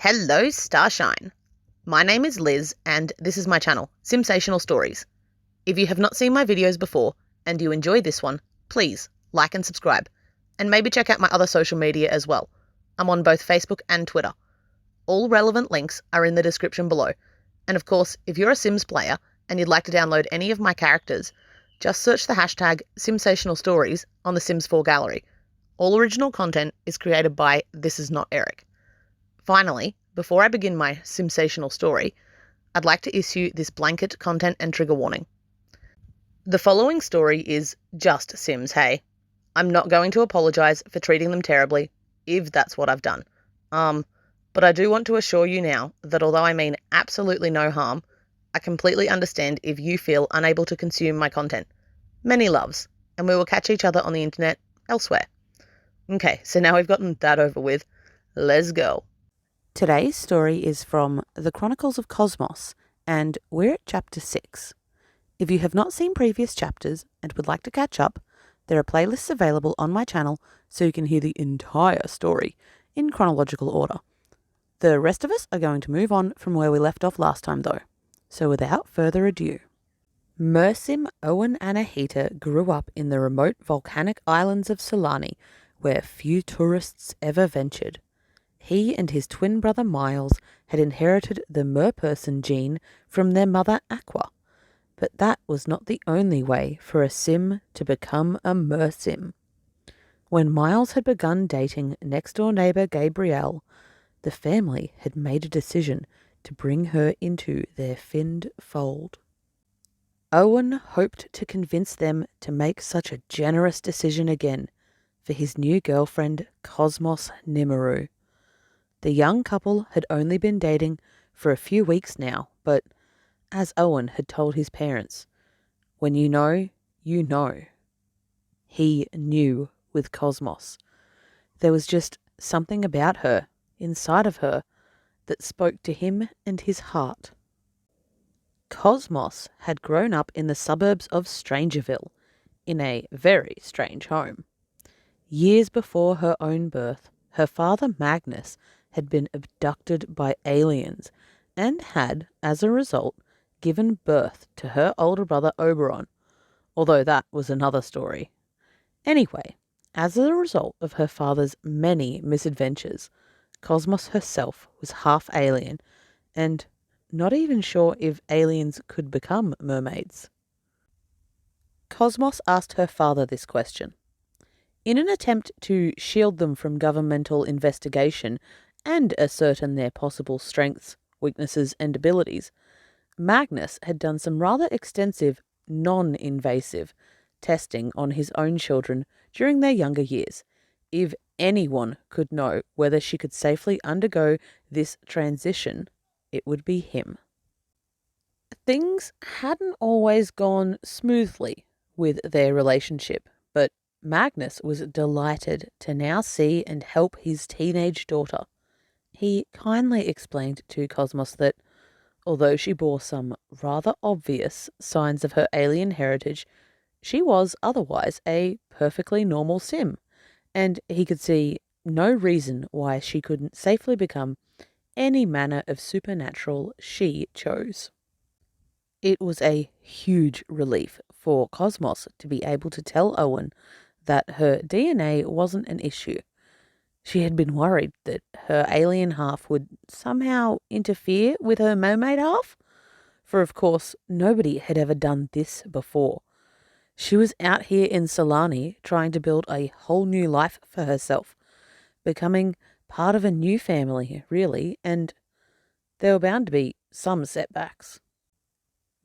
Hello, Starshine. My name is Liz, and this is my channel, Simsational Stories. If you have not seen my videos before, and you enjoy this one, please like and subscribe, and maybe check out my other social media as well. I'm on both Facebook and Twitter. All relevant links are in the description below, and of course, if you're a Sims player and you'd like to download any of my characters, just search the hashtag Simsational Stories on the Sims 4 gallery. All original content is created by This Is Not Eric. Finally, before I begin my Simsational story, I'd like to issue this blanket content and trigger warning. The following story is just Sims, hey. I'm not going to apologise for treating them terribly, if that's what I've done. But I do want to assure you now that although I mean absolutely no harm, I completely understand if you feel unable to consume my content. Many loves, and we will catch each other on the internet elsewhere. Okay, so now we've gotten that over with. Let's go. Today's story is from the Chronicles of Cosmos, and we're at chapter 6. If you have not seen previous chapters and would like to catch up, there are playlists available on my channel so you can hear the entire story in chronological order. The rest of us are going to move on from where we left off last time though. So without further ado. Mersim Owen Anahita grew up in the remote volcanic islands of Sulani, where few tourists ever ventured. He and his twin brother Miles had inherited the merperson gene from their mother Aqua, but that was not the only way for a Sim to become a Mersim. When Miles had begun dating next-door neighbour Gabrielle, the family had made a decision to bring her into their finned fold. Owen hoped to convince them to make such a generous decision again for his new girlfriend Cosmos Nimeroo. The young couple had only been dating for a few weeks now, but as Owen had told his parents, when you know, you know. He knew with Cosmos. There was just something about her, inside of her, that spoke to him and his heart. Cosmos had grown up in the suburbs of Strangerville, in a very strange home. Years before her own birth, her father Magnus had been abducted by aliens and had, as a result, given birth to her older brother Oberon, although that was another story. Anyway, as a result of her father's many misadventures, Cosmos herself was half alien and not even sure if aliens could become mermaids. Cosmos asked her father this question. In an attempt to shield them from governmental investigation and ascertain their possible strengths, weaknesses, and abilities, Magnus had done some rather extensive, non-invasive testing on his own children during their younger years. If anyone could know whether she could safely undergo this transition, it would be him. Things hadn't always gone smoothly with their relationship, but Magnus was delighted to now see and help his teenage daughter. He kindly explained to Cosmos that, although she bore some rather obvious signs of her alien heritage, she was otherwise a perfectly normal Sim, and he could see no reason why she couldn't safely become any manner of supernatural she chose. It was a huge relief for Cosmos to be able to tell Owen that her DNA wasn't an issue. She had been worried that her alien half would somehow interfere with her mermaid half, for of course nobody had ever done this before. She was out here in Sulani trying to build a whole new life for herself, becoming part of a new family, really, and there were bound to be some setbacks.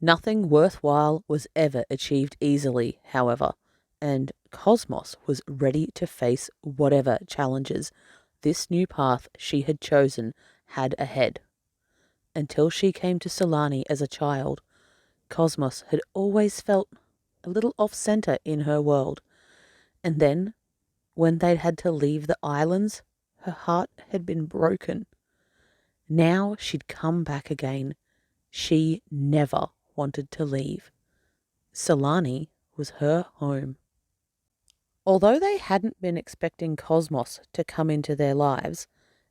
Nothing worthwhile was ever achieved easily, however, and Cosmos was ready to face whatever challenges this new path she had chosen had ahead. Until she came to Sulani as a child, Cosmos had always felt a little off-centre in her world, and then, when they'd had to leave the islands, her heart had been broken. Now she'd come back again. She never wanted to leave. Sulani was her home. Although they hadn't been expecting Cosmos to come into their lives,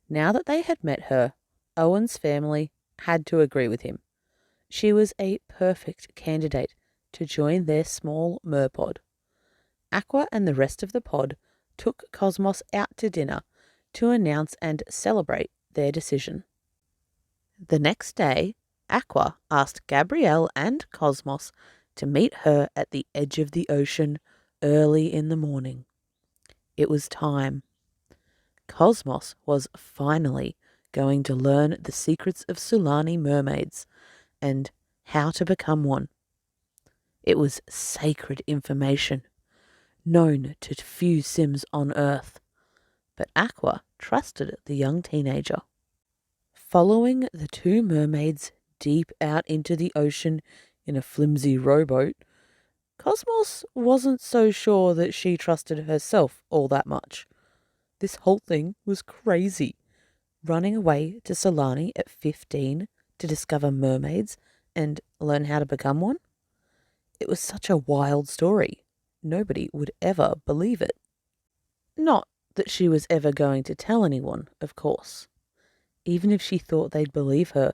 now that they had met her, Owen's family had to agree with him. She was a perfect candidate to join their small merpod. Aqua and the rest of the pod took Cosmos out to dinner to announce and celebrate their decision. The next day, Aqua asked Gabrielle and Cosmos to meet her at the edge of the ocean early in the morning. It was time. Cosmos was finally going to learn the secrets of Sulani mermaids and how to become one. It was sacred information, known to few Sims on Earth, but Aqua trusted the young teenager. Following the two mermaids deep out into the ocean in a flimsy rowboat, Cosmos wasn't so sure that she trusted herself all that much. This whole thing was crazy. Running away to Sulani at 15 to discover mermaids and learn how to become one? It was such a wild story. Nobody would ever believe it. Not that she was ever going to tell anyone, of course. Even if she thought they'd believe her,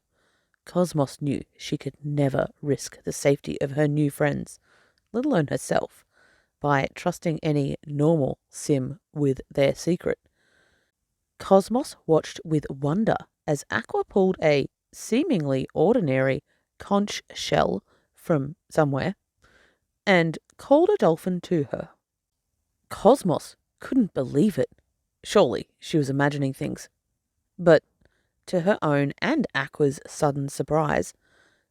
Cosmos knew she could never risk the safety of her new friends, let alone herself, by trusting any normal Sim with their secret. Cosmos watched with wonder as Aqua pulled a seemingly ordinary conch shell from somewhere and called a dolphin to her. Cosmos couldn't believe it. Surely she was imagining things. But to her own and Aqua's sudden surprise,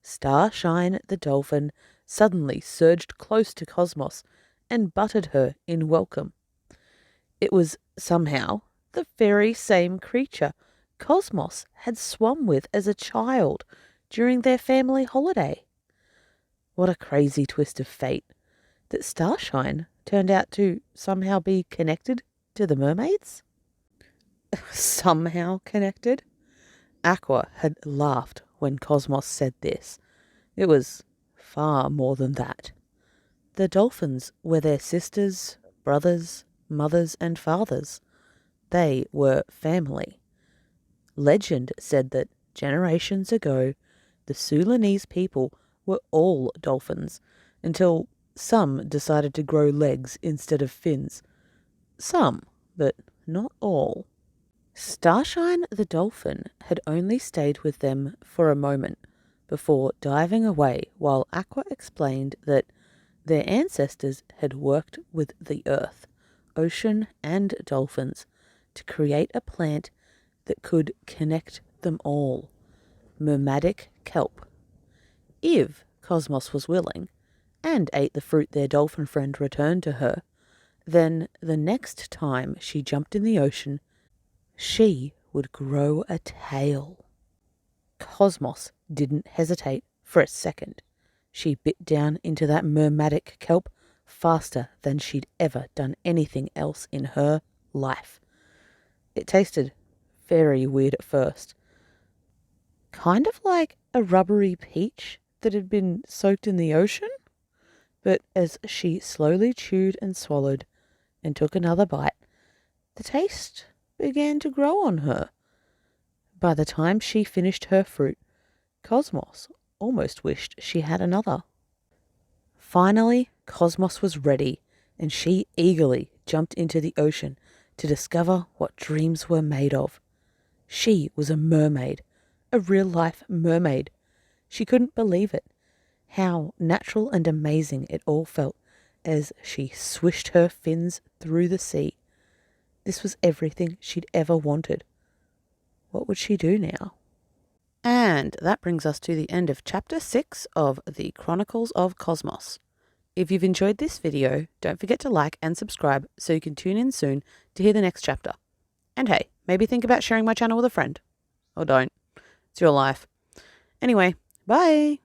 Starshine the dolphin suddenly surged close to Cosmos and butted her in welcome. It was somehow the very same creature Cosmos had swum with as a child during their family holiday. What a crazy twist of fate that Starshine turned out to somehow be connected to the mermaids? Somehow connected? Aqua had laughed when Cosmos said this. It was far more than that. The dolphins were their sisters, brothers, mothers, and fathers. They were family. Legend said that generations ago, the Sulanese people were all dolphins until some decided to grow legs instead of fins. Some, but not all. Starshine the dolphin had only stayed with them for a moment before diving away while Aqua explained that their ancestors had worked with the earth, ocean, and dolphins to create a plant that could connect them all. Mermadic kelp. If Cosmos was willing, and ate the fruit their dolphin friend returned to her, then the next time she jumped in the ocean, she would grow a tail. Cosmos didn't hesitate for a second. She bit down into that mermadic kelp faster than she'd ever done anything else in her life. It tasted very weird at first. Kind of like a rubbery peach that had been soaked in the ocean. But as she slowly chewed and swallowed and took another bite, the taste began to grow on her. By the time she finished her fruit, Cosmos almost wished she had another. Finally, Cosmos was ready, and she eagerly jumped into the ocean to discover what dreams were made of. She was a mermaid, a real-life mermaid. She couldn't believe it. How natural and amazing it all felt as she swished her fins through the sea. This was everything she'd ever wanted. What would she do now? And that brings us to the end of Chapter 6 of the Chronicles of Cosmos. If you've enjoyed this video, don't forget to like and subscribe so you can tune in soon to hear the next chapter. And hey, maybe think about sharing my channel with a friend. Or don't. It's your life. Anyway, bye!